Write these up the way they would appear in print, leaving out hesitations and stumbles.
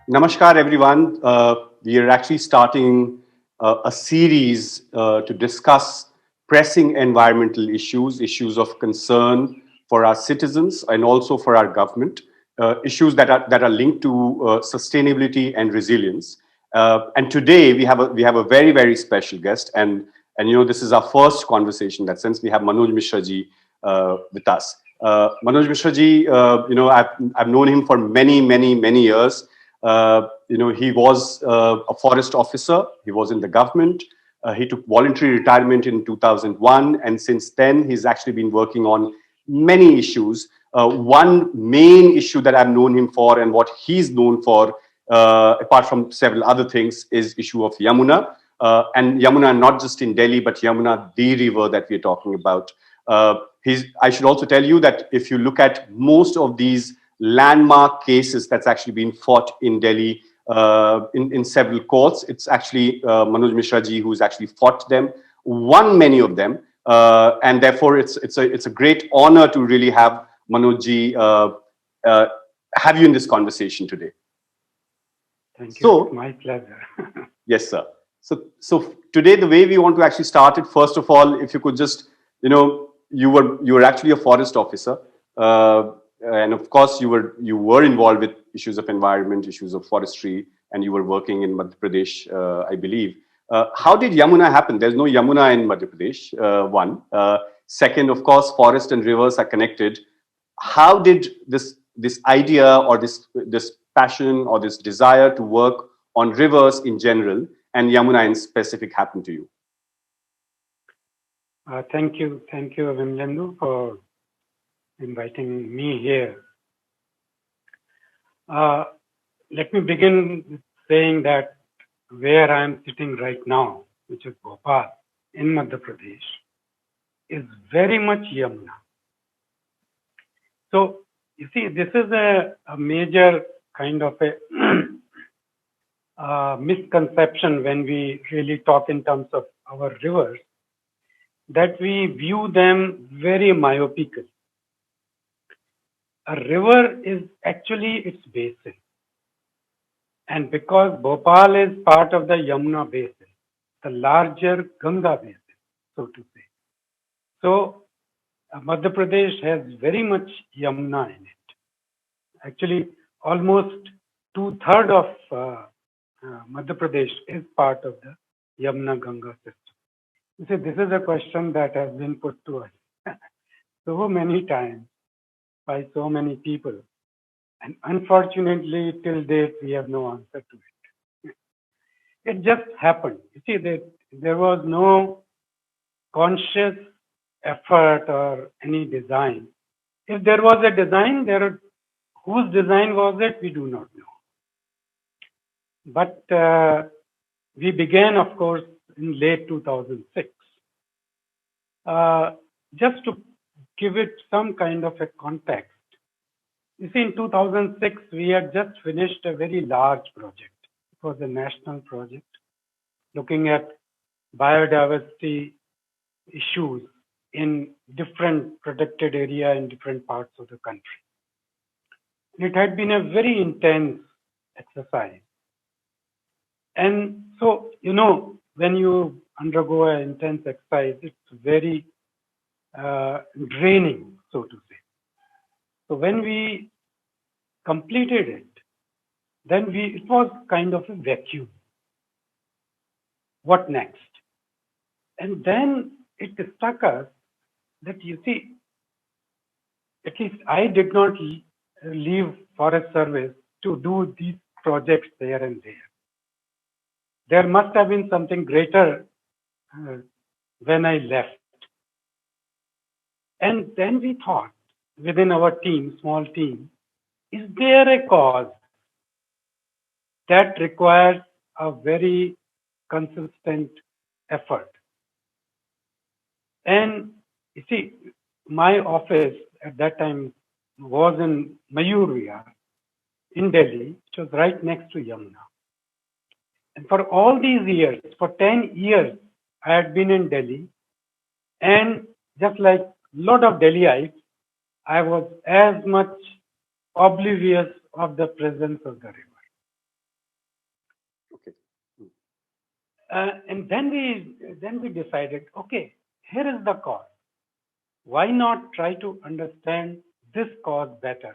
Namaskar, everyone. We are actually starting a series to discuss pressing environmental issues, issues of concern for our citizens and also for our government, issues that are linked to sustainability and resilience. And today we have a very special guest, and this is our first conversation. In that sense, we have Manoj Mishra ji with us. Manoj Mishra ji, I've known him for many years. He was a forest officer. He was in the government. He took voluntary retirement in 2001, and since then, he's actually been working on many issues. One main issue that I've known him for, and what he's known for, apart from several other things, is issue of Yamuna. And Yamuna, not just in Delhi, but Yamuna, the river that we're talking about. I should also tell you that if you look at most of these landmark cases that's actually been fought in Delhi in several courts, it's actually Manoj Mishra ji who's actually fought them, won many of them, and therefore it's a great honor to really have Manoj ji uh, have you in this conversation today. Thank you. It's So, my pleasure. yes, sir. So today, the way we want to actually start it, first of all, if you could just, you were actually a forest officer, and of course, you were involved with issues of environment, issues of forestry, and you were working in Madhya Pradesh, I believe. How did Yamuna happen? There's no Yamuna in Madhya Pradesh. One. Second, of course, forest and rivers are connected. How did this idea or this passion or this desire to work on rivers in general and Yamuna in specific happen to you? Thank you, Vimlendu, for inviting me here. Let me begin with saying that where I am sitting right now, which is Bhopal in Madhya Pradesh, is very much Yamuna. So, you see, this is a major kind of a misconception when we really talk in terms of our rivers, that we view them very myopically. A river is actually its basin. And because Bhopal is part of the Yamuna basin, the larger Ganga basin, so to say. So, Madhya Pradesh has very much Yamuna in it. Actually, almost 2/3 of Madhya Pradesh is part of the Yamuna Ganga system. You see, this is a question that has been put to us so many times by so many people. And unfortunately, till date, we have no answer to it. It just happened. You see, there was no conscious effort or any design. If there was a design, whose design was it? We do not know. But we began, of course, in late 2006. Just to give it some kind of a context, you see, in 2006, we had just finished a very large project. It was a national project looking at biodiversity issues in different protected area in different parts of the country. It had been a very intense exercise. And so, when you undergo an intense exercise, it's very draining, so to say. So when we completed it, then it was kind of a vacuum. What next? And then it struck us that, you see, at least I did not leave Forest Service to do these projects there and there. There must have been something greater when I left. And then we thought within our team, small team, is there a cause that requires a very consistent effort? And you see, my office at that time was in Mayur Vihar in Delhi, which was right next to Yamuna. And for all these years, for 10 years, I had been in Delhi, and just like a lot of Delhiites, I was as much oblivious of the presence of the river. Okay. Mm. And then we decided, okay, here is the cause. Why not try to understand this cause better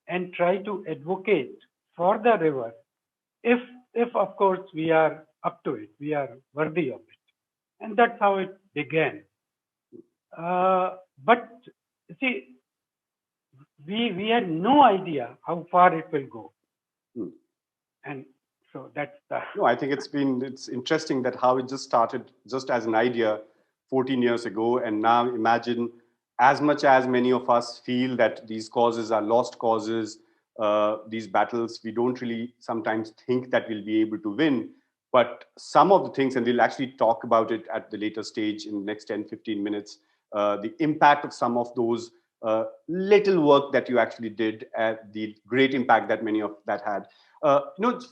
and try to advocate for the river if if of course we are up to it, we are worthy of it. And that's how it began. But see, we had no idea how far it will go. Mm. And so that's the No, I think it's interesting that how it just started just as an idea 14 years ago, and now imagine as much as many of us feel that these causes are lost causes, these battles we don't really sometimes think that we'll be able to win. But some of the things, and we'll actually talk about it at the later stage in the next 10-15 minutes, the impact of some of those little work that you actually did, the great impact that many of that had.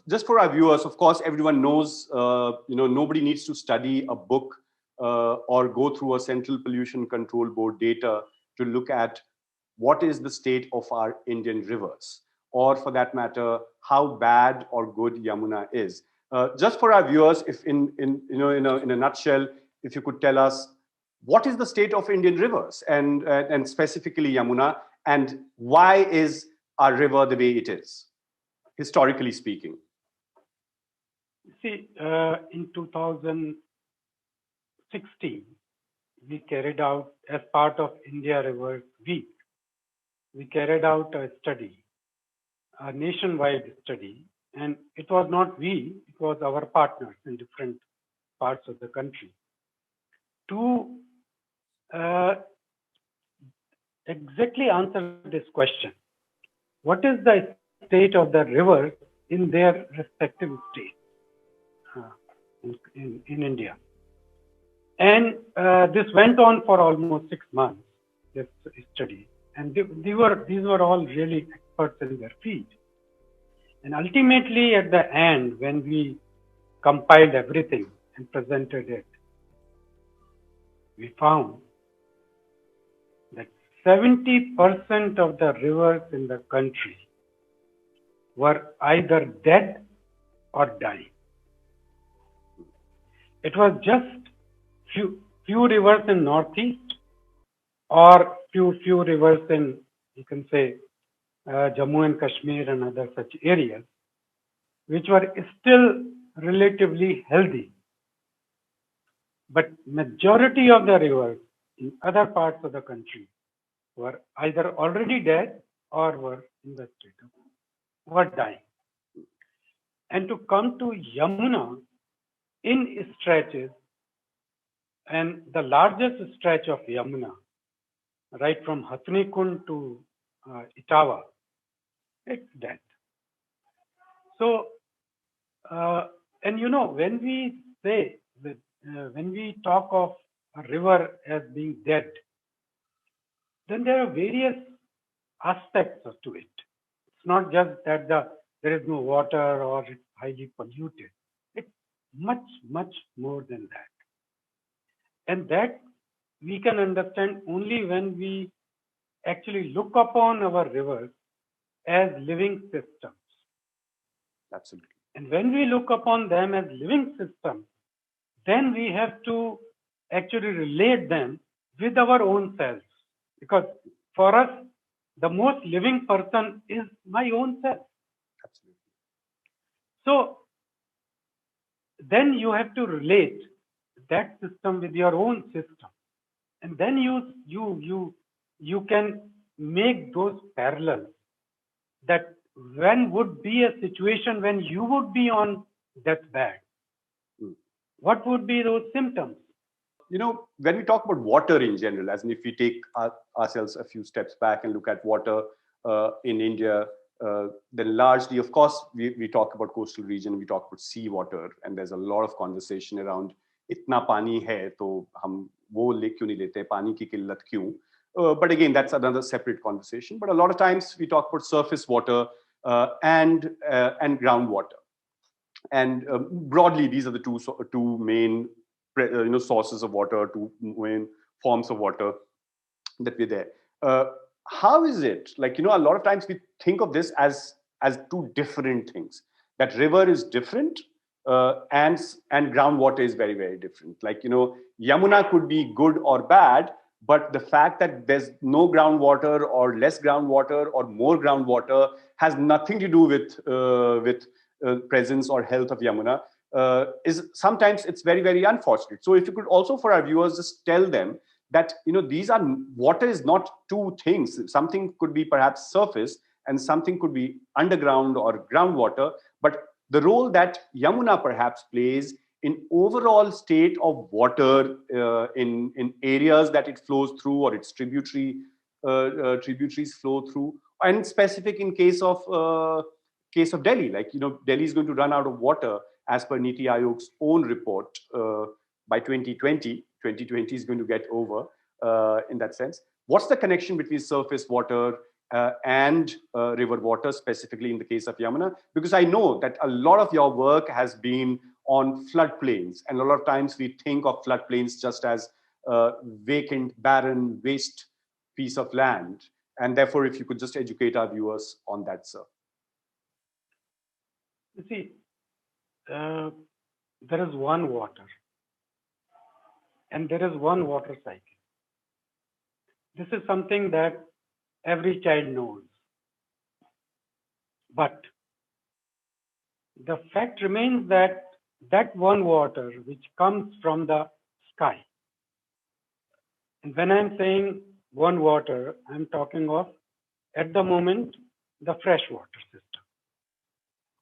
Just for our viewers, of course, everyone knows, nobody needs to study a book or go through a Central Pollution Control Board data to look at what is the state of our Indian rivers, or for that matter, how bad or good Yamuna is. Just for our viewers, if in a nutshell, if you could tell us what is the state of Indian rivers and specifically Yamuna, and why is our river the way it is, historically speaking? see in 2016 we carried out as part of India Rivers Week, we carried out a study, a nationwide study, and it was not we, it was our partners in different parts of the country to uh, exactly answer this question. What is the state of the rivers in their respective states in India? And this went on for almost 6 months, this study. And these were all really experts in their field. And ultimately, at the end, when we compiled everything and presented it, we found that 70% of the rivers in the country were either dead or dying. It was just few rivers in northeast or few rivers in, you can say, Jammu and Kashmir and other such areas, which were still relatively healthy. But majority of the rivers in other parts of the country were either already dead or were in the state of were dying. And to come to Yamuna in stretches, and the largest stretch of Yamuna, right from Hathni Kund to Etawah, it's dead. So, and when we say that, when we talk of a river as being dead, then there are various aspects to it. It's not just that there is no water or it's highly polluted. It's much, much more than that. And that we can understand only when we actually look upon our rivers as living systems. Absolutely. And when we look upon them as living systems, then we have to actually relate them with our own selves. Because for us, the most living person is my own self. Absolutely. So then you have to relate that system with your own system. And then you can make those parallels, that when would be a situation when you would be on deathbed, what would be those symptoms? When we talk about water in general, as in if we take ourselves a few steps back and look at water in India, then largely, of course, we talk about coastal region, we talk about sea water, and there's a lot of conversation around itna pani hai, to hum wo le kyun nahi lete, pani ki killat kyun? But again, that's another separate conversation. But a lot of times we talk about surface water and groundwater. And broadly, these are the two main sources of water, two main forms of water that we're there. How is it, like, a lot of times we think of this as two different things, that river is different and groundwater is very, very different. Like, Yamuna could be good or bad, but the fact that there's no groundwater or less groundwater or more groundwater has nothing to do with presence or health of Yamuna. Is sometimes it's very, very unfortunate. So if you could also, for our viewers, just tell them that these are, water is not two things. Something could be perhaps surface and something could be underground or groundwater, but the role that Yamuna perhaps plays in overall state of water in areas that it flows through, or its tributaries flow through, and specific in case of Delhi. Like, Delhi is going to run out of water as per Niti Aayog's own report by 2020. 2020 is going to get over in that sense. What's the connection between surface water and river water, specifically in the case of Yamuna? Because I know that a lot of your work has been on floodplains, and a lot of times we think of floodplains just as vacant, barren, waste piece of land. And therefore, if you could just educate our viewers on that, sir. You see, there is one water and there is one water cycle. This is something that every child knows. But the fact remains that that one water which comes from the sky, and when I'm saying one water, I'm talking of, at the moment, the freshwater system.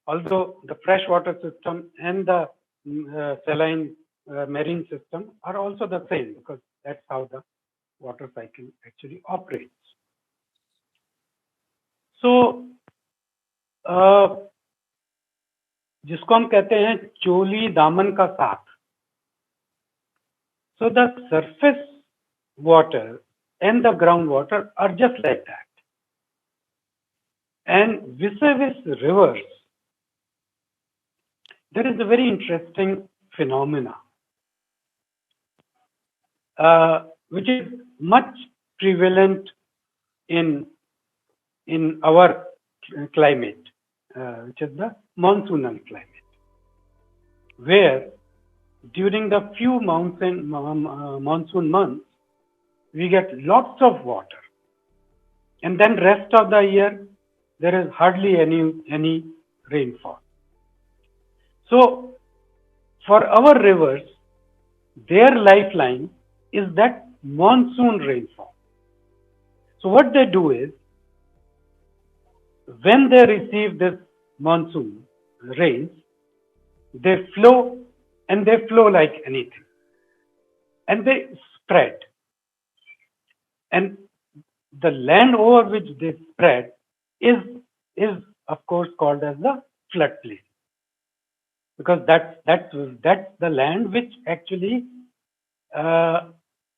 Although the freshwater system and the saline marine system are also the same, because that's how the water cycle actually operates. So, जिसको हम कहते हैं चोली दामन का साथ. So the surface water and the groundwater are just like that. And vis-a-vis rivers, there is a very interesting phenomena, which is much prevalent in our climate, which is the monsoonal climate, where during the few monsoon months, we get lots of water, and then rest of the year there is hardly any rainfall. So for our rivers, their lifeline is that monsoon rainfall. So what they do is, when they receive this monsoon rains, they flow, and they flow like anything, and they spread. And the land over which they spread is of course called as the floodplain, because that's the land which actually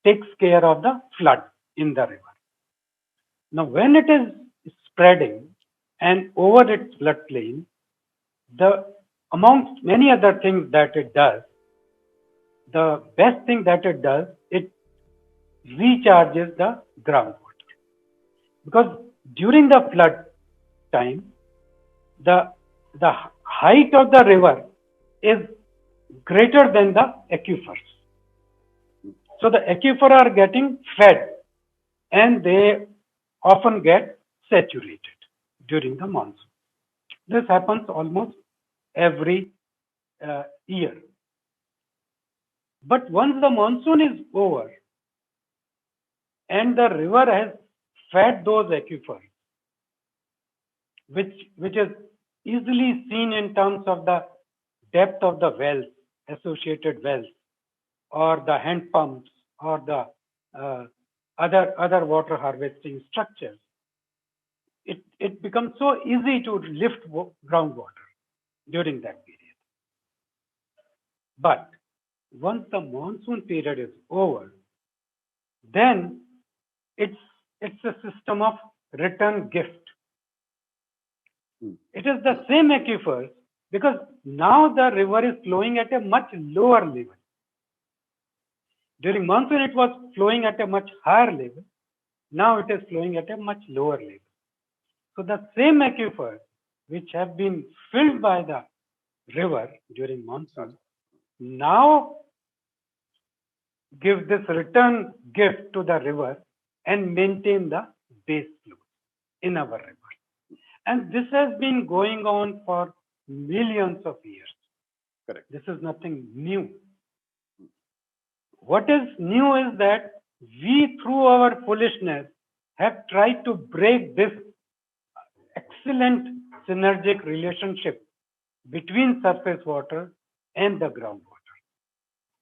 takes care of the flood in the river. Now, when it is spreading and over its floodplain, amongst many other things that it does, the best thing that it does, it recharges the groundwater. Because during the flood time, the height of the river is greater than the aquifers. So the aquifers are getting fed, and they often get saturated during the monsoon. This happens almost every year. But once the monsoon is over and the river has fed those aquifers, which is easily seen in terms of the depth of the wells, associated wells, or the hand pumps, or the other water harvesting structures, it becomes so easy to lift groundwater during that period. But once the monsoon period is over, then it's a system of return gift. It is the same aquifers, because now the river is flowing at a much lower level. During monsoon, it was flowing at a much higher level. Now it is flowing at a much lower level. So the same aquifers which have been filled by the river during monsoon, now give this return gift to the river and maintain the base flow in our river. And this has been going on for millions of years. Correct. This is nothing new. What is new is that we, through our foolishness, have tried to break this excellent synergic relationship between surface water and the groundwater,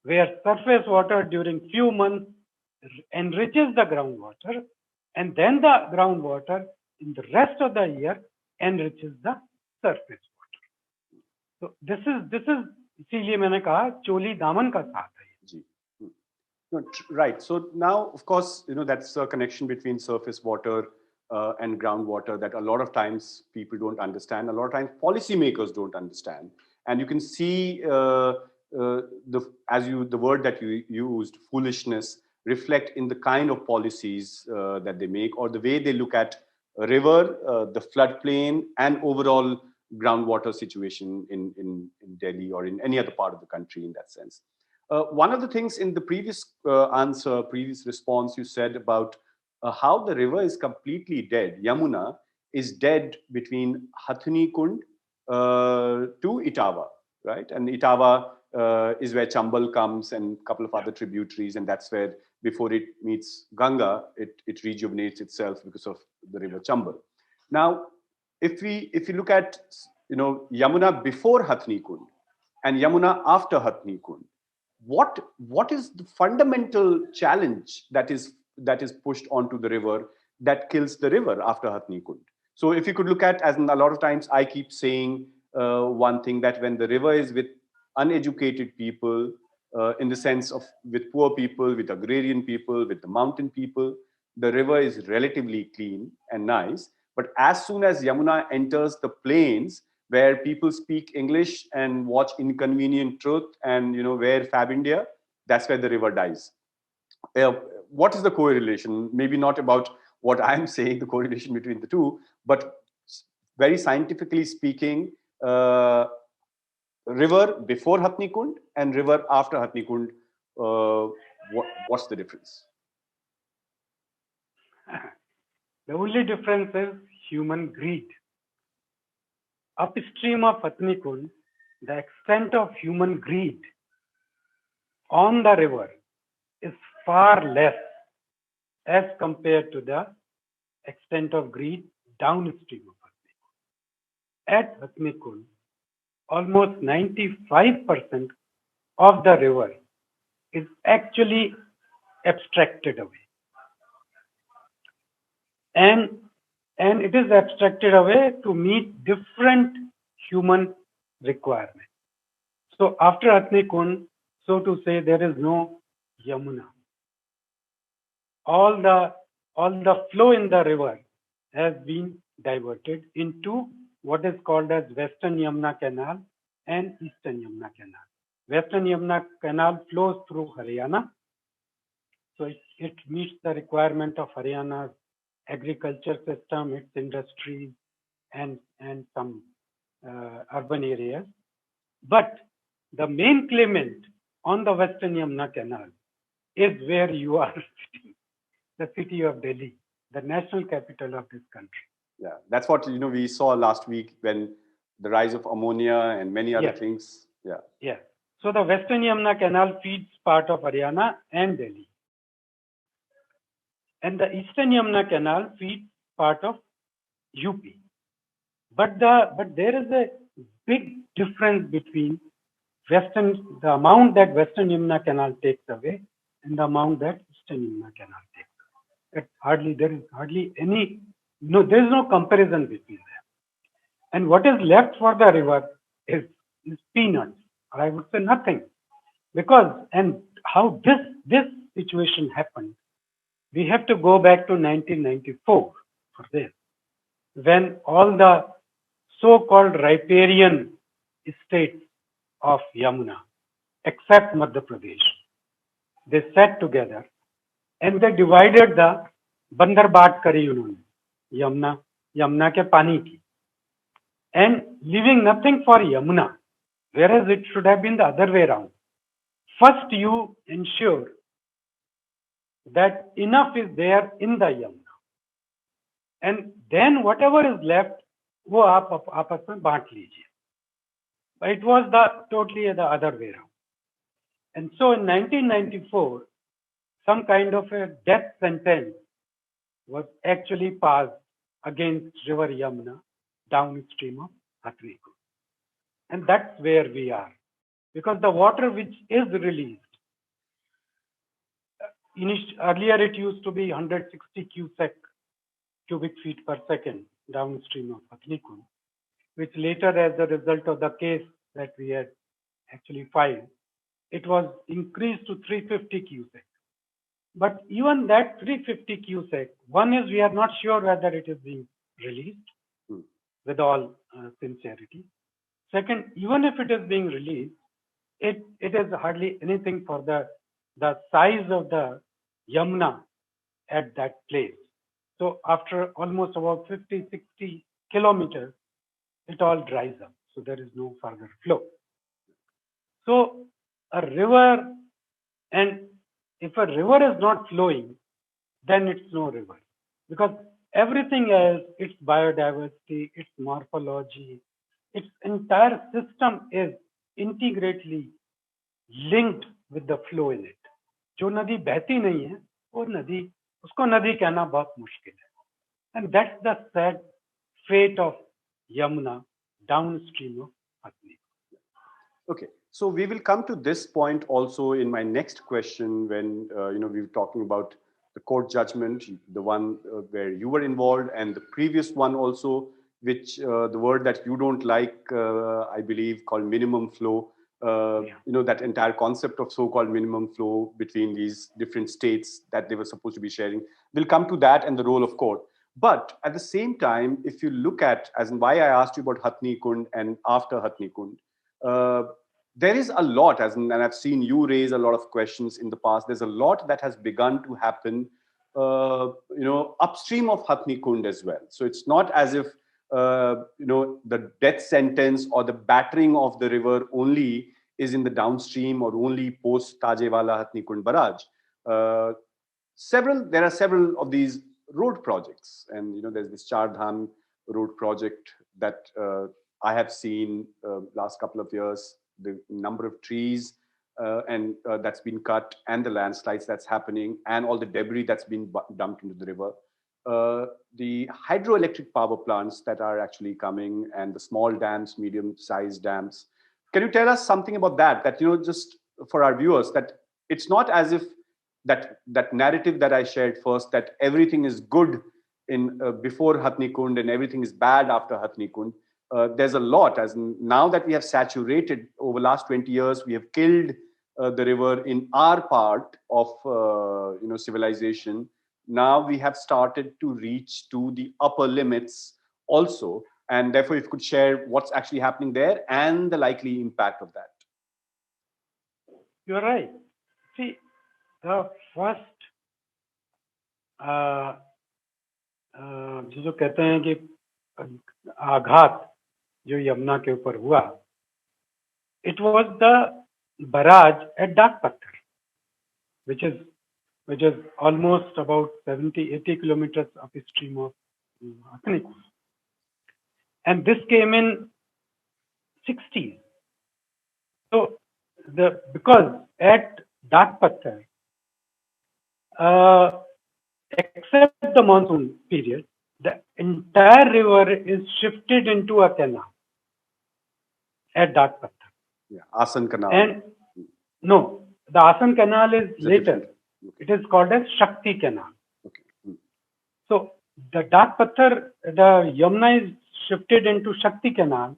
where surface water during few months enriches the groundwater, and then the groundwater in the rest of the year enriches the surface water. So this is इसीलिए मैंने कहा चोली दामन का साथ है. जी. No, right. So now, of course, that's a connection between surface water and groundwater that a lot of times people don't understand. A lot of times policymakers don't understand. And you can see the word that you used, foolishness, reflect in the kind of policies that they make, or the way they look at a river, the floodplain, and overall groundwater situation in Delhi or in any other part of the country in that sense. One of the things in the previous previous response, you said about how the river is completely dead. Yamuna is dead between Hathni Kund to Etawah, right? And Etawah is where Chambal comes and a couple of other tributaries, and that's where, before it meets Ganga, it rejuvenates itself because of the river Chambal. Now, if we look at Yamuna before Hathni Kund and Yamuna after Hathni Kund, what is the fundamental challenge that is pushed onto the river that kills the river after Hathni Kund? So if you could look at, as in a lot of times I keep saying one thing, that when the river is with uneducated people, in the sense of with poor people, with agrarian people, with the mountain people, the river is relatively clean and nice. But as soon as Yamuna enters the plains, where people speak English and watch Inconvenient Truth and wear Fab India, that's where the river dies. What is the correlation? Maybe not about what I'm saying, the correlation between the two, but very scientifically speaking, river before Hathni Kund and river after Hathni Kund, what's the difference? The only difference is human greed. Upstream of Hathni Kund, the extent of human greed on the river is far less as compared to the extent of greed downstream of Hathni Kund. At Hathni Kund, almost 95% of the river is actually abstracted away. And it is abstracted away to meet different human requirements. So after Hathni Kund, so to say, there is no Yamuna. All the flow in the river has been diverted into what is called as Western Yamuna Canal and Eastern Yamuna Canal. Western Yamuna Canal flows through Haryana, so it meets the requirement of Haryana's agriculture system, its industries, and some urban areas. But the main claimant on the Western Yamuna Canal is where you are sitting, the city of Delhi, the national capital of this country. Yeah, that's what we saw last week when the rise of ammonia and many other things. Yeah. Yeah. So the Western Yamuna Canal feeds part of Haryana and Delhi. And the Eastern Yamuna Canal feeds part of UP. But there is a big difference between the amount that Western Yamuna Canal takes away and the amount that Eastern Yamuna Canal takes away. There is hardly any, there is no comparison between them. And what is left for the river is peanuts, or I would say nothing. And how this situation happened, we have to go back to 1994 for this, when all the so-called riparian states of Yamuna, except Madhya Pradesh, they sat together and they divided the Bandar Baat kari unhone, Yamuna ke pani ki, and leaving nothing for Yamuna. whereas it should have been the other way around. First, you ensure that enough is there in the Yamuna, and then whatever is left, वो आप आपस में बांट लीजिए. But it was the totally the other way around. And so in 1994, some kind of a death sentence was actually passed against River Yamuna downstream of Hatnikund. And that's where we are. Because the water which is released, earlier it used to be 160 cubic feet per second downstream of Hatnikund, which later, as a result of the case that we had actually filed, it was increased to 350 cubic. But even that 350 cubic, one is we are not sure whether it is being released with all sincerity. Second, even if it is being released, it is hardly anything for the size of the Yamuna at that place. So after almost about 50, 60 kilometers, it all dries up. So there is no further flow. So a river, and if a river is not flowing, then it's no river. Because everything else, its biodiversity, its morphology, its entire system is integrately linked with the flow in it. जो नदी बहती नहीं है, वो नदी, उसको नदी कहना बहुत मुश्किल है. And that's the sad fate of Yamuna downstream of Hatni. Okay, so we will come to this point also in my next question when we were talking about the court judgment, the one where you were involved, and the previous one also, which the word that you don't like, I believe, called minimum flow. That entire concept of so-called minimum flow between these different states that they were supposed to be sharing. We'll come to that and the role of court. But at the same time, if you look at, as in why I asked you about Hatnikund and after Hatnikund, there is a lot, and I've seen you raise a lot of questions in the past. There's a lot that has begun to happen, upstream of Hatnikund as well. So it's not as if the death sentence or the battering of the river only is in the downstream or only post Tajewala Hatnikund barrage. There are several of these road projects, and there's this Char Dham road project that I have seen last couple of years. The number of trees and that's been cut, and the landslides that's happening, and all the debris that's been dumped into the river. The hydroelectric power plants that are actually coming, and the small dams, medium-sized dams. Can you tell us something about that? That just for our viewers, that it's not as if that narrative that I shared first, that everything is good in before Hatnikund and everything is bad after Hatnikund. There's a lot, as now that we have saturated over the last 20 years, we have killed the river in our part of civilization. Now we have started to reach to the upper limits also, and therefore if you could share what's actually happening there and the likely impact of that. You're right. See, the first जो कहते हैं कि आघात जो यमुना के ऊपर हुआ, it was the barrage at Dakpathar, which is almost about 70-80 kilometers upstream of Hatnikund. And this came in 60s. So because at Dakpathar, except the monsoon period, the entire river is shifted into a canal at Dakpathar. Yeah, Asan Canal. And no, the Asan Canal is later. Okay. It is called as Shakti Canal. Okay. So the Dakpathar, the Yamuna is shifted into Shakti Canal,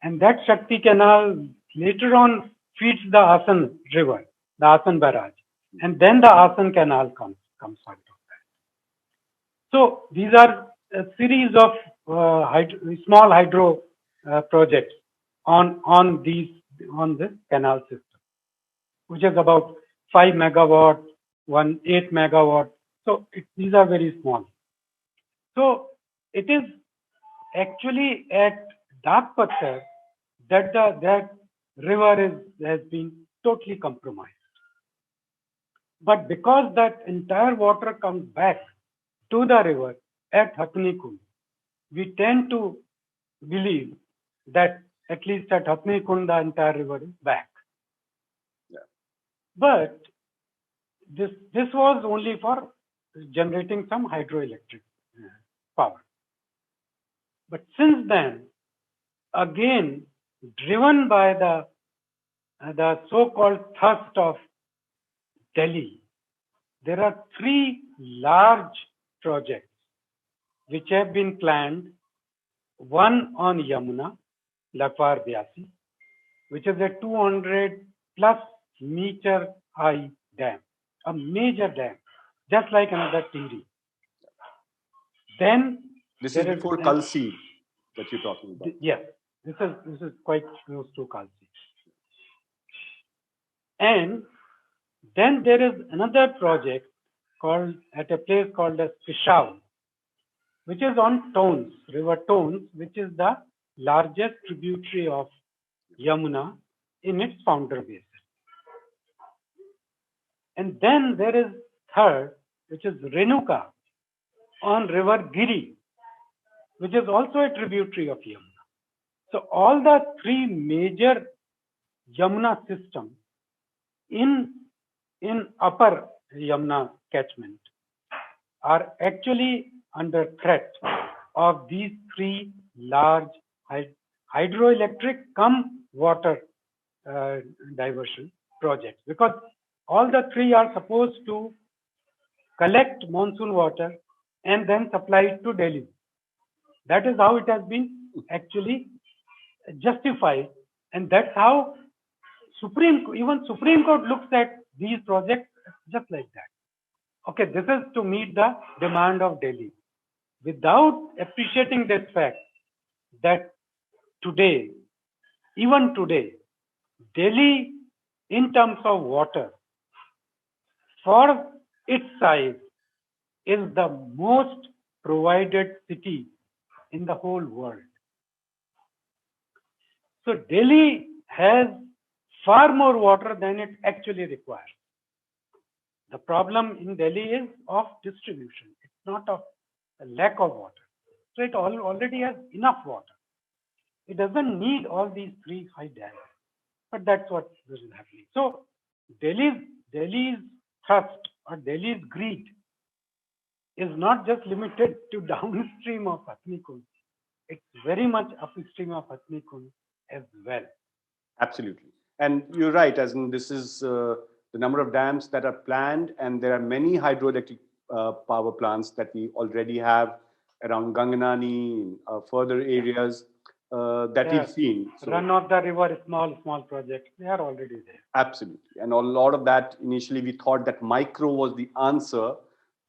and that Shakti Canal later on feeds the Asan River, the Asan Barrage, and then the Asan Canal comes out of that. So these are a series of small hydro projects on this canal system, which is about 5 megawatt, 8 megawatt. So these are very small. So it is actually at Dakpathar that has been totally compromised. But because that entire water comes back to the river at Hatnikund, we tend to believe that at least at Hatnikund the entire river is back. Yeah. But this was only for generating some hydroelectric power. But since then, again, driven by the so-called thirst of Delhi, there are three large projects which have been planned. One on Yamuna, Lakwar Byasi, which is a 200 plus meter high dam, a major dam, just like another Tiri. Then This there is before Kalsi that you're talking about. Yes, this is quite close to Kalsi. And then there is another project called at a place called as Pishau, which is on Tons, River Tons, which is the largest tributary of Yamuna in its founder basin. And then there is third, which is Renuka on River Giri, which is also a tributary of Yamuna. So all the three major Yamuna systems in upper Yamuna catchment are actually under threat of these three large hydroelectric cum water diversion projects, because all the three are supposed to collect monsoon water and then supply it to Delhi. That is how it has been actually justified, and that's how even Supreme Court looks at these projects just like that. Okay, this is to meet the demand of Delhi, without appreciating this fact that today, even today, Delhi, in terms of water, for its size, is the most provided city in the whole world. So Delhi has far more water than it actually requires. The problem in Delhi is of distribution. It's not of a lack of water. So it already has enough water. It doesn't need all these three high dams. But that's what is happening. So Delhi's thrust or Delhi's greed is not just limited to downstream of Hatnikund. It's very much upstream of Hatnikund as well. Absolutely. And you're right, as in this is the number of dams that are planned, and there are many hydroelectric power plants that we already have around Ganganani, further areas that we've seen. So, run of the river, small projects, they are already there. Absolutely. And a lot of that, initially we thought that micro was the answer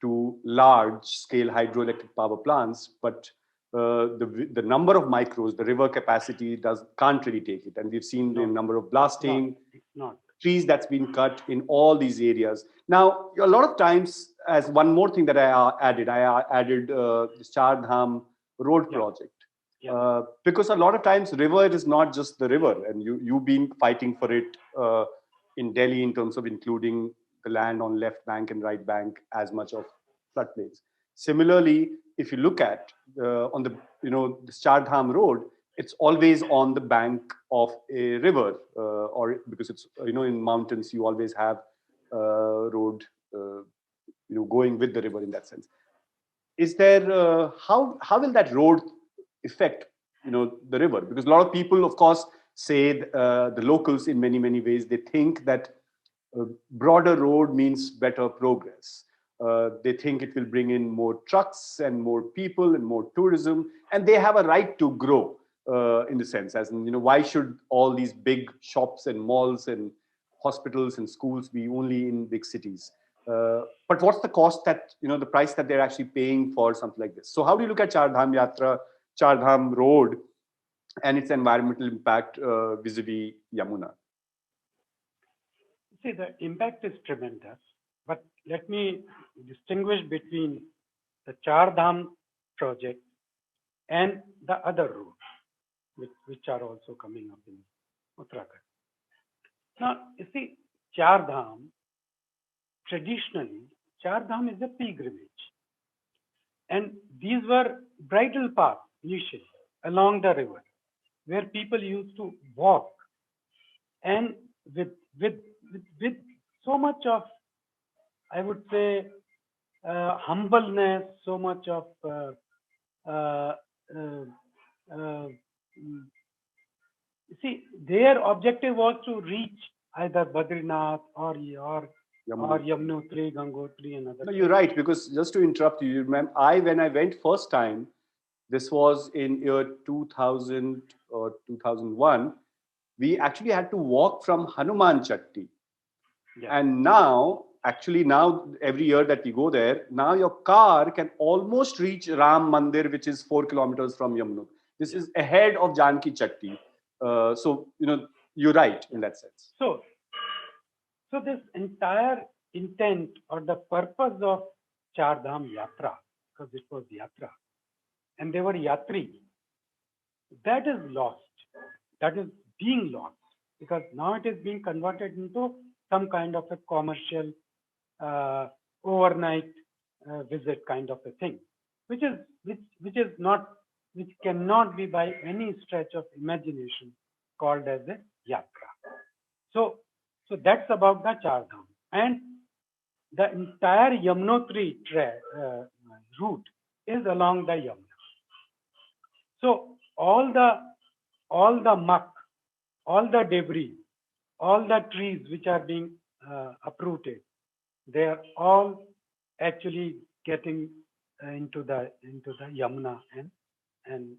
to large scale hydroelectric power plants, but the number of micros, the river capacity can't really take it. And we've seen the number of blasting, trees that's been cut in all these areas. Now, a lot of times, as one more thing that I added this Char Dham road project. Yeah. Because a lot of times river is not just the river, and you've been fighting for it in Delhi in terms of including the land on left bank and right bank as much of floodplains. Similarly, if you look at on the the Char Dham road, it's always on the bank of a river, or because it's in mountains you always have road going with the river in that sense. Is there how will that road affect the river? Because a lot of people, of course, say the locals in many ways, they think that broader road means better progress. They think it will bring in more trucks and more people and more tourism, and they have a right to grow in the sense, as in, why should all these big shops and malls and hospitals and schools be only in big cities? But what's the cost that, the price that they're actually paying for something like this? So how do you look at Char Dham Yatra, Char Dham Road, and its environmental impact vis-a-vis Yamuna? See, the impact is tremendous, but let me distinguish between the Char Dham project and the other roads, which are also coming up in Uttarakhand. Now, you see, Char Dham, traditionally, Char Dham is a pilgrimage. And these were bridle paths initially along the river where people used to walk and with, with, with so much of, I would say, humbleness, so much of uh, uh, uh, see, their objective was to reach either Badrinath or Yamunotri, Gangotri, and other No, you're places. right, because just to interrupt you, remember, when I went first time, this was in year 2000 or 2001, we actually had to walk from Hanuman Chatti. Yeah. And now, actually, now every year that we go there, now your car can almost reach Ram Mandir, which is 4 kilometers from Yamunot. This is ahead of Janki Chatti. So, you're right in that sense. So, so this entire intent or the purpose of Char Dham Yatra, because it was Yatra, and they were Yatri, that is lost. That is being lost because now it is being converted into some kind of a commercial overnight visit kind of a thing, which is not, which cannot be by any stretch of imagination called as a yatra. So that's about the Char Dham. And the entire Yamunotri route is along the Yamuna. So all the muck, all the debris, all the trees which are being uprooted, they are all actually getting into the Yamuna and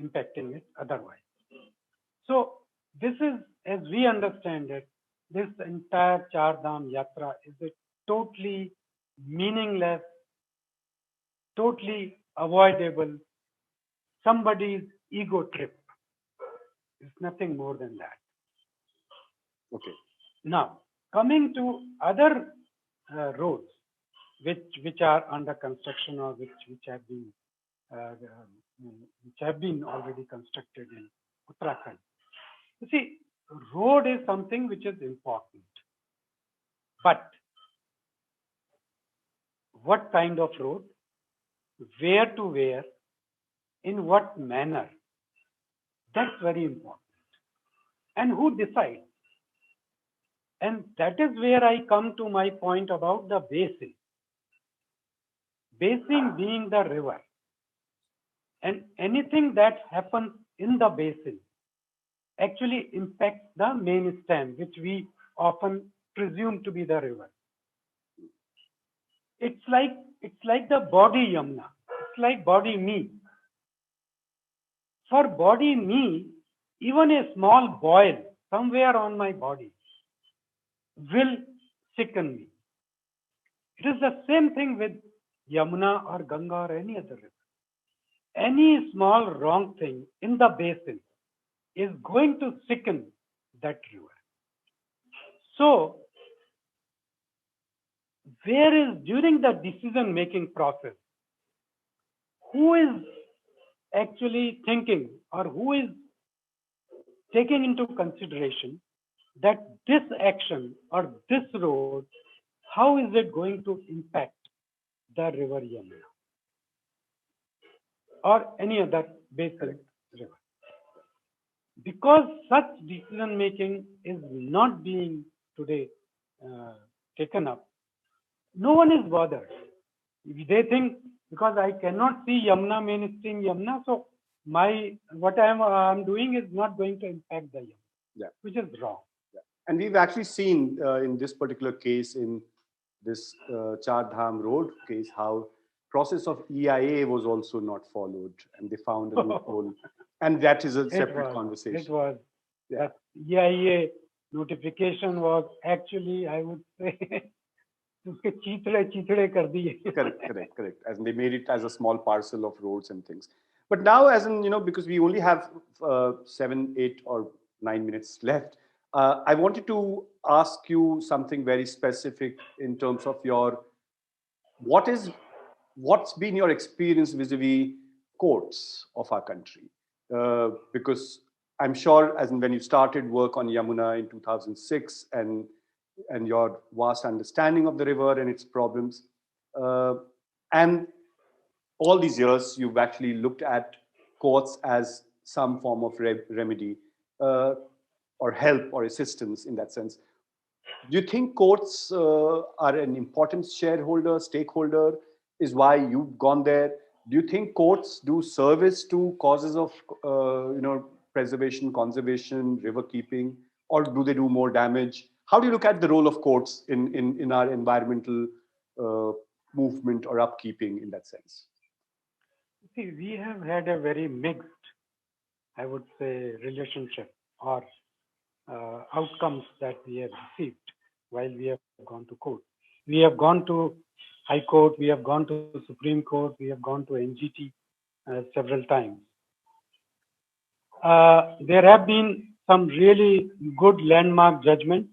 impacting it otherwise. So this is, as we understand it, this entire Char Dham Yatra is a totally meaningless, totally avoidable, somebody's ego trip. It's nothing more than that. Okay. Now, coming to other roads which are under construction or which have been already constructed in Uttarakhand. You see, road is something which is important, but what kind of road, where to where, in what manner, that's very important. And who decides? And that is where I come to my point about the basin. Basin being the river. And anything that happens in the basin actually impacts the main stem, which we often presume to be the river. It's like the body Yamuna. It's like body me. For body me, even a small boil somewhere on my body will sicken me. It is the same thing with Yamuna or Ganga or any other river. Any small wrong thing in the basin is going to sicken that river. So, where is, during the decision making process, who is actually thinking or who is taking into consideration that this action or this road, how is it going to impact the river Yamuna or any other basin river? Because such decision making is not being today taken up, no one is bothered. They think because I cannot see Yamuna, mainstream Yamuna, so what I'm doing is not going to impact the Yamuna, which is wrong. Yeah. And we've actually seen in this particular case, in this Char Dham Road case, how process of EIA was also not followed, and they found a loophole. And that is a separate conversation. It was. Yeah. The EIA notification was actually, I would say, correct. As they made it as a small parcel of roads and things. But now, as in, because we only have 7, 8, or 9 minutes left, I wanted to ask you something very specific in terms of what's been your experience vis-a-vis courts of our country? Because I'm sure as in when you started work on Yamuna in 2006 and your vast understanding of the river and its problems, uh, and all these years you've actually looked at courts as some form of remedy uh, or help or assistance in that sense. Do you think courts are an important shareholder, stakeholder? Is why you've gone there? Do you think courts do service to causes of preservation, conservation, river keeping, or do they do more damage? How do you look at the role of courts in our environmental uh, movement or upkeeping in that sense? See, we have had a very mixed, I would say, relationship or outcomes that we have received while we have gone to court. We have gone to High Court, we have gone to Supreme Court, we have gone to NGT several times. There have been some really good landmark judgments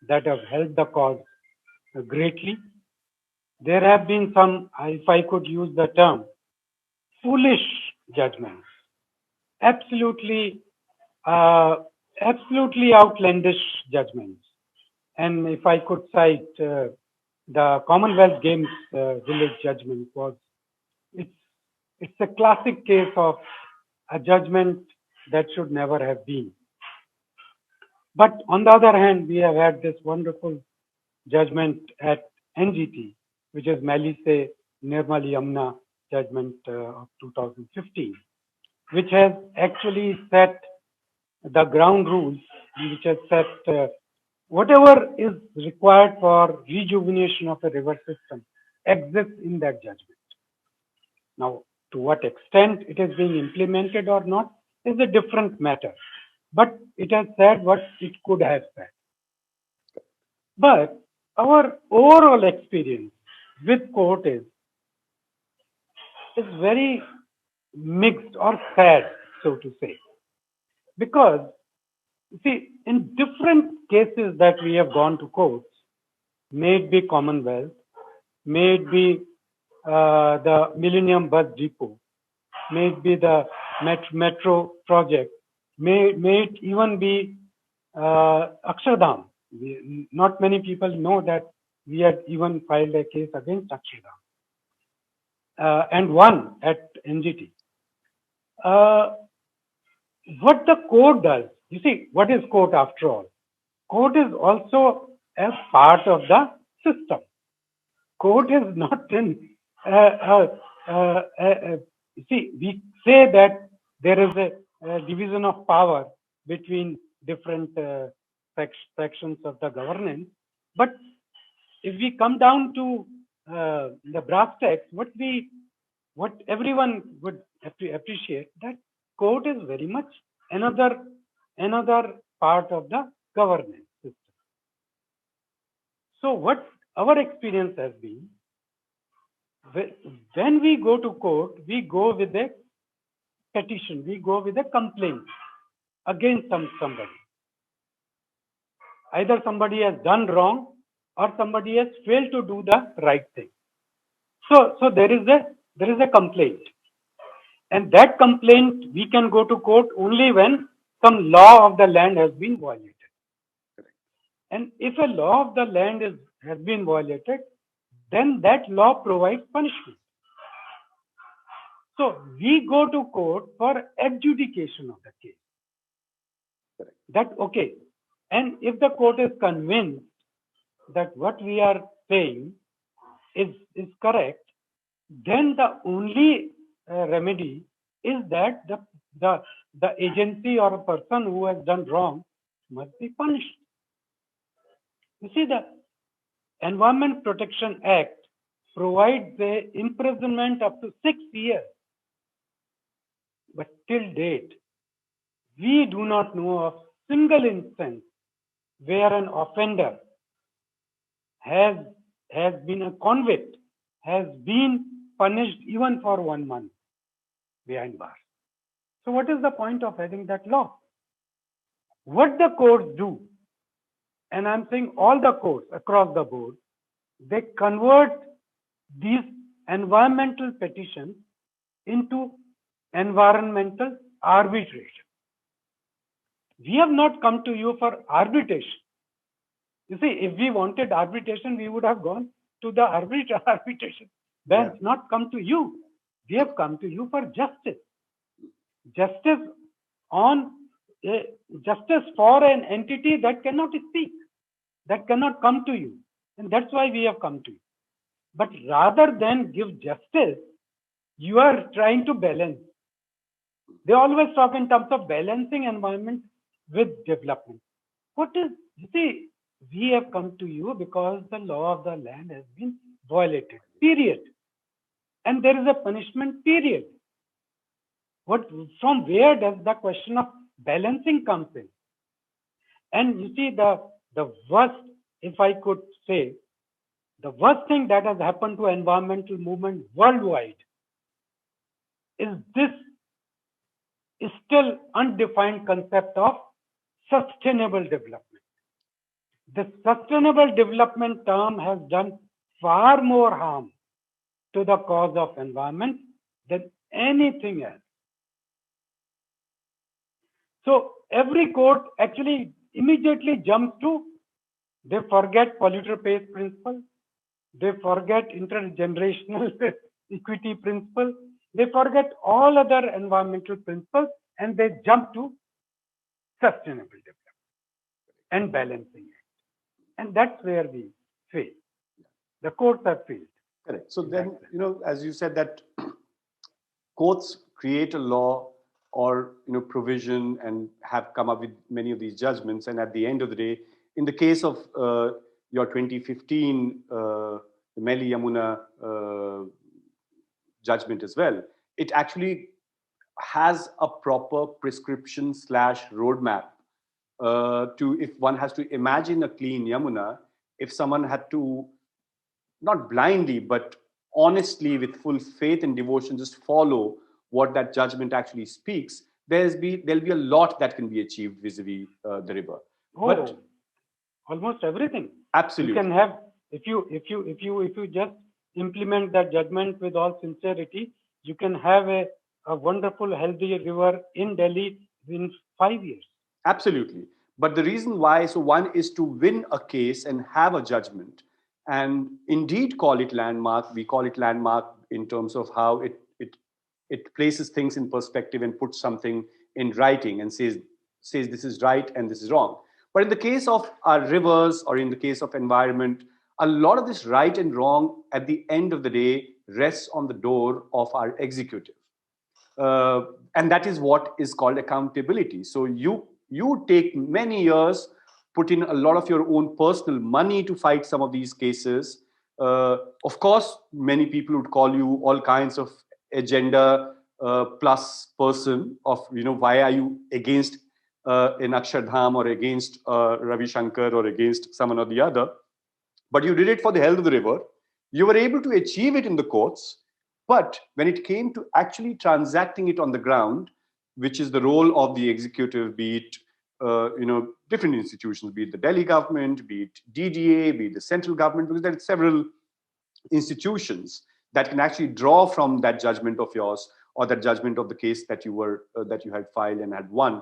that have helped the cause greatly. There have been some, if I could use the term, foolish judgments, absolutely, absolutely outlandish judgments. And if I could cite the Commonwealth Games village judgment was, it's, it's a classic case of a judgment that should never have been. But on the other hand, we have had this wonderful judgment at NGT, which is Malice Nirmal Yamuna judgment of 2015, which has actually set the ground rules, which has set whatever is required for rejuvenation of a river system exists in that judgment. Now, to what extent it is being implemented or not is a different matter, but it has said what it could have said. But our overall experience with court is very mixed or sad, so to say, because see, in different cases that we have gone to courts, may it be Commonwealth, may it be the Millennium Bus Depot, may it be the metro project, may it even be Akshardham. Not many people know that we had even filed a case against Akshardham and won at NGT. What the court does, you see, what is court after all? Court is also a part of the system. Court is not in. See, we say that there is a division of power between different sections of the governance, but if we come down to the brass tacks, what everyone would have to appreciate that court is very much another part of the governance system. So what our experience has been, when we go to court, we go with a petition, we go with a complaint against somebody. Either somebody has done wrong or somebody has failed to do the right thing. So there is a complaint. And that complaint, we can go to court only when some law of the land has been violated. And if a law of the land has been violated, then that law provides punishment. So we go to court for adjudication of the case. That okay. And if the court is convinced that what we are saying is correct, then the only remedy is that the agency or a person who has done wrong must be punished. You see, the Environment Protection Act provides the imprisonment up to 6 years. But till date, we do not know of single instance where an offender has been a convict, has been punished even for 1 month behind bars. So what is the point of having that law? What the courts do, and I'm saying all the courts across the board, they convert these environmental petitions into environmental arbitration. We have not come to you for arbitration. You see, if we wanted arbitration, we would have gone to the arbitration bench, not come to you. We have come to you for justice. Justice on justice for an entity that cannot speak, that cannot come to you. And that's why we have come to you. But rather than give justice, you are trying to balance. They always talk in terms of balancing environment with development. What is, you see, we have come to you because the law of the land has been violated, period. And there is a punishment, period. From where does the question of balancing comes in? And you see, the worst, if I could say, the worst thing that has happened to environmental movement worldwide is this still undefined concept of sustainable development. The sustainable development term has done far more harm to the cause of environment than anything else. So every court actually immediately jumps to, they forget polluter pays principle, they forget intergenerational equity principle, they forget all other environmental principles, and they jump to sustainable development and balancing it. And that's where we fail. The courts have failed. Correct. So then, as you said, that courts create a law or provision and have come up with many of these judgments, and at the end of the day, in the case of your 2015 the Meli Yamuna judgment as well, it actually has a proper prescription / roadmap to, if one has to imagine a clean Yamuna, if someone had to, not blindly, but honestly, with full faith and devotion, just follow what that judgment actually speaks, there'll be a lot that can be achieved vis-a-vis the river. But almost everything. Absolutely. You can have, if you just implement that judgment with all sincerity, you can have a wonderful, healthy river in Delhi in 5 years. Absolutely. But the reason why, so one is to win a case and have a judgment and indeed call it landmark. We call it landmark in terms of how it places things in perspective and puts something in writing and says this is right and this is wrong. But in the case of our rivers or in the case of environment, a lot of this right and wrong at the end of the day rests on the door of our executive. And that is what is called accountability. So you take many years, put in a lot of your own personal money to fight some of these cases. Of course, many people would call you all kinds of agenda plus person of, why are you against in Akshardham or against Ravi Shankar or against someone or the other. But you did it for the health of the river. You were able to achieve it in the courts. But when it came to actually transacting it on the ground, which is the role of the executive, be it different institutions, be it the Delhi government, be it DDA, be it the central government, because there are several institutions that can actually draw from that judgment of yours or that judgment of the case that you had filed and had won.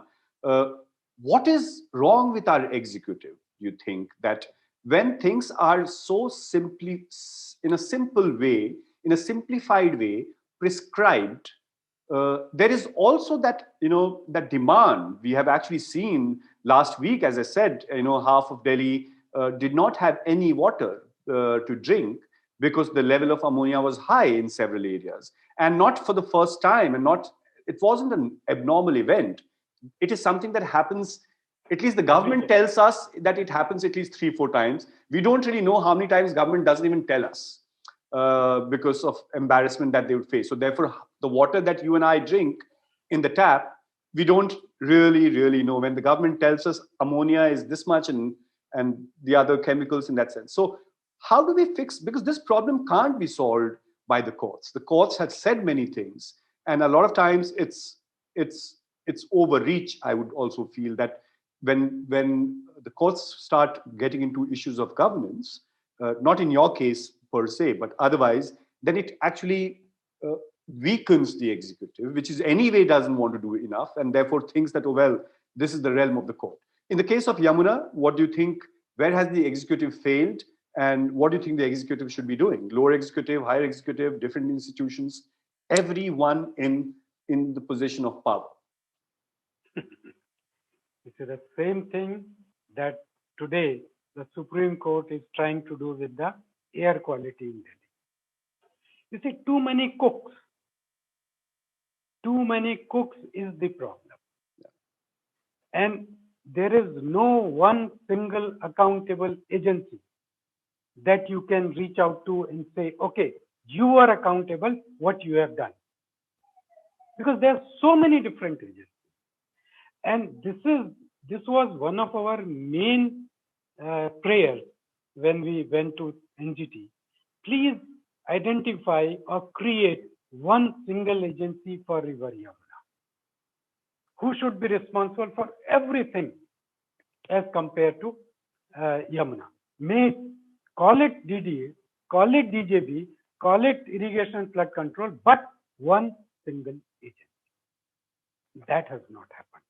What is wrong with our executive, you think, that when things are so simply, in a simple way, in a simplified way, prescribed, there is also that, that demand. We have actually seen last week, as I said, half of Delhi did not have any water to drink because the level of ammonia was high in several areas. And not for the first time, and it wasn't an abnormal event. It is something that happens, at least the government tells us that it happens at least 3-4 times. We don't really know how many times government doesn't even tell us because of embarrassment that they would face. So therefore, the water that you and I drink in the tap, we don't really know. When the government tells us ammonia is this much and the other chemicals in that sense. So how do we fix, because this problem can't be solved by the courts. The courts have said many things, and a lot of times it's overreach. I would also feel that when the courts start getting into issues of governance, not in your case per se, but otherwise, then it actually weakens the executive, which is anyway doesn't want to do enough, and therefore thinks that, oh well, this is the realm of the court. In the case of Yamuna, what do you think? Where has the executive failed, and what do you think the executive should be doing? Lower executive, higher executive, different institutions, everyone in the position of power. This is the same thing that today the Supreme Court is trying to do with the air quality in Delhi. You see, too many cooks. Too many cooks is the problem. And there is no one single accountable agency that you can reach out to and say, okay, you are accountable what you have done. Because there are so many different agencies. And this was one of our main prayers when we went to NGT. Please identify or create one single agency for River Yamuna, who should be responsible for everything as compared to Yamuna. May call it DDA, call it DJB, call it irrigation flood control, but one single agency. That has not happened.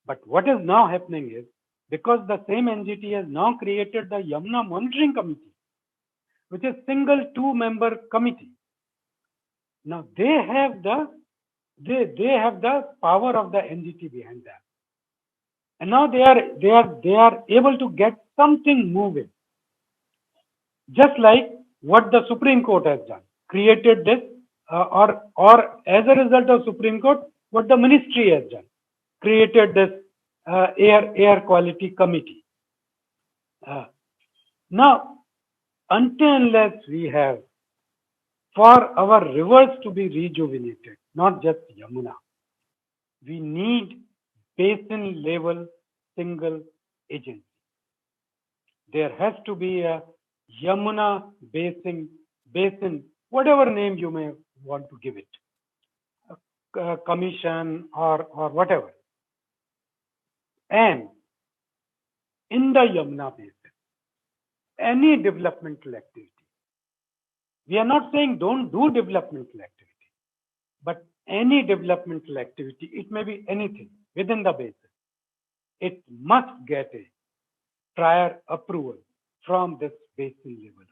But what is now happening is, because the same NGT has now created the Yamuna Monitoring Committee, which is single 2-member committee. Now they have the power of the NGT behind them, and now they are able to get something moving. Just like what the Supreme Court has done, created this, or as a result of Supreme Court, what the ministry has done, created this air quality committee. Now, until unless we have, for our rivers to be rejuvenated, not just Yamuna, we need basin level single agency. There has to be a Yamuna basin, whatever name you may want to give it, a commission or whatever. And in the Yamuna basin, any developmental activity, we are not saying don't do developmental activity, but any developmental activity, it may be anything within the basin, it must get a prior approval from this basin level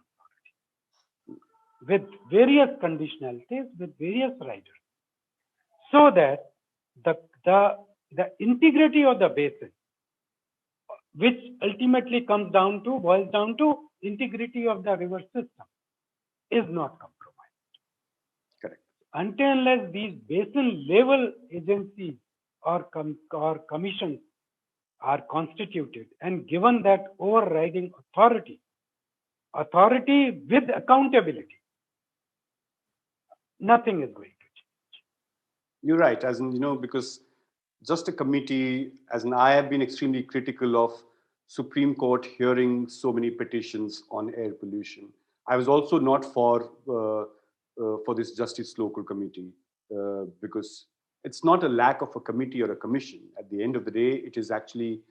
authority with various conditionalities, with various riders, so that the integrity of the basin, which ultimately boils down to integrity of the river system, is not compromised. Correct. Until unless these basin level agencies or commissions are constituted and given that overriding authority with accountability, nothing is going to change. You're right, as in, because just a committee, as in I have been extremely critical of Supreme Court hearing so many petitions on air pollution. I was also not for this Justice Local Committee because it's not a lack of a committee or a commission. At the end of the day, it is actually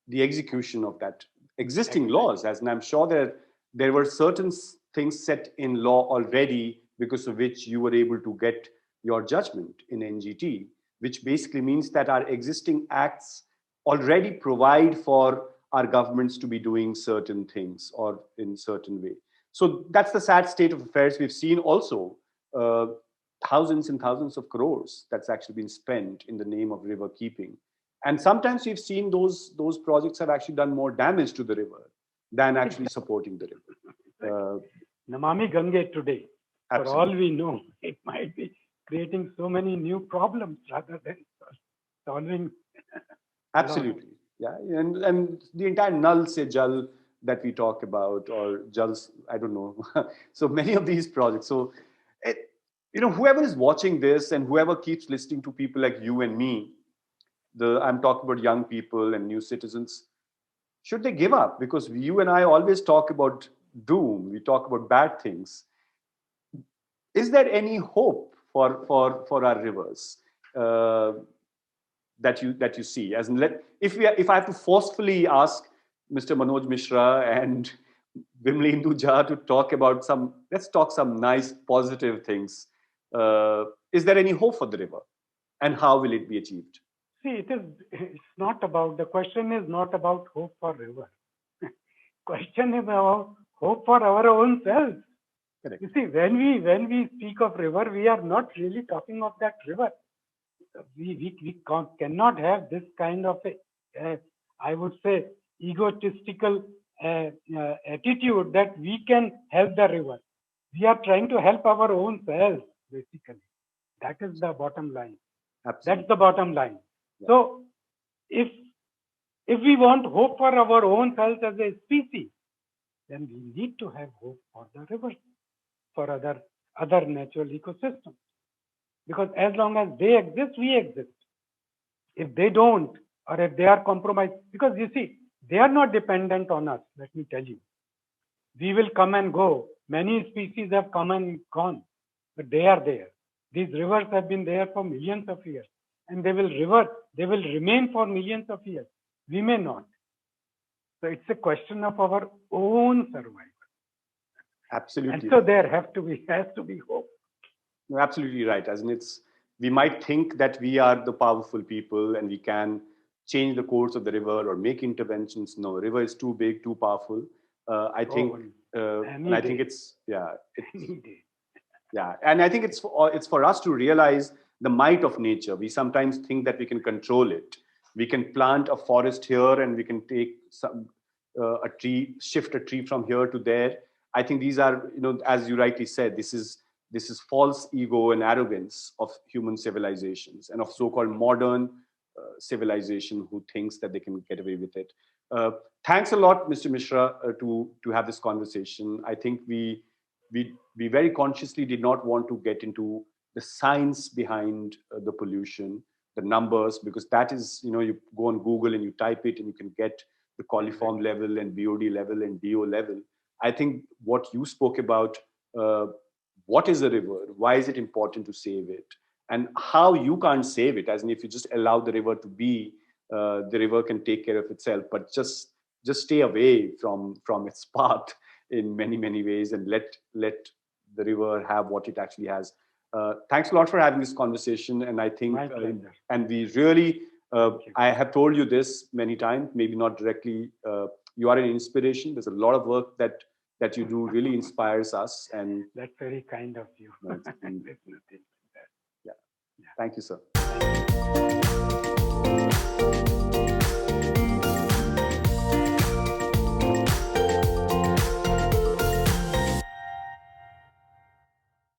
the execution of that existing laws. As and I'm sure there were certain things set in law already because of which you were able to get your judgment in NGT, which basically means that our existing acts already provide for our governments to be doing certain things or in certain way. So that's the sad state of affairs. We've seen also thousands and thousands of crores that's actually been spent in the name of river keeping. And sometimes we've seen those projects have actually done more damage to the river than actually supporting the river. Namami Gange today, Absolutely. for all we know, it might be creating so many new problems rather than solving. Absolutely. Yeah. And the entire Nal Se Jal that we talk about, or Jals, I don't know. So many of these projects. So, whoever is watching this and whoever keeps listening to people like you and me, I'm talking about young people and new citizens, should they give up? Because you and I always talk about doom. We talk about bad things. Is there any hope for our rivers that you see? As in, if I have to forcefully ask Mr. Manoj Mishra and Vimlendu Jha to talk about let's talk some nice positive things. Is there any hope for the river, and how will it be achieved? See, it's not about, the question is not about hope for river. Question is about hope for our own selves. Correct. You see, when we speak of river, we are not really talking of that river. We cannot have this kind of I would say, egotistical attitude that we can help the river. We are trying to help our own selves, basically. That is the bottom line. Absolutely. That's the bottom line. Yeah. So, if we want hope for our own selves as a species, then we need to have hope for the rivers, for other natural ecosystems. Because as long as they exist, we exist. If they don't, or if they are compromised, because you see, they are not dependent on us, let me tell you. We will come and go. Many species have come and gone, but they are there. These rivers have been there for millions of years, and they will remain for millions of years. We may not. So it's a question of our own survival. Absolutely. And so there has to be hope. You're absolutely right. As in, we might think that we are the powerful people and we can change the course of the river or make interventions. No, the river is too big, too powerful. I think, and I think it's yeah, yeah, and I think it's for us to realize the might of nature. We sometimes think that we can control it. We can plant a forest here and we can take a tree, shift a tree from here to there. I think these are, as you rightly said, this is false ego and arrogance of human civilizations and of so-called modern civilization who thinks that they can get away with it. Thanks a lot, Mr. Mishra, to have this conversation. I think we very consciously did not want to get into the science behind the pollution, the numbers, because that is, you go on Google and you type it and you can get the coliform level and BOD level and DO level. I think what you spoke about, what is a river? Why is it important to save it? And how you can't save it, as in if you just allow the river to be, the river can take care of itself, but just stay away from its path in many ways and let the river have what it actually has. Thanks a lot for having this conversation. And I think, and we really, I have told you this many times, maybe not directly, you are an inspiration. There's a lot of work that you do really inspires us. And that's very kind of you. Yeah. Thank you, sir.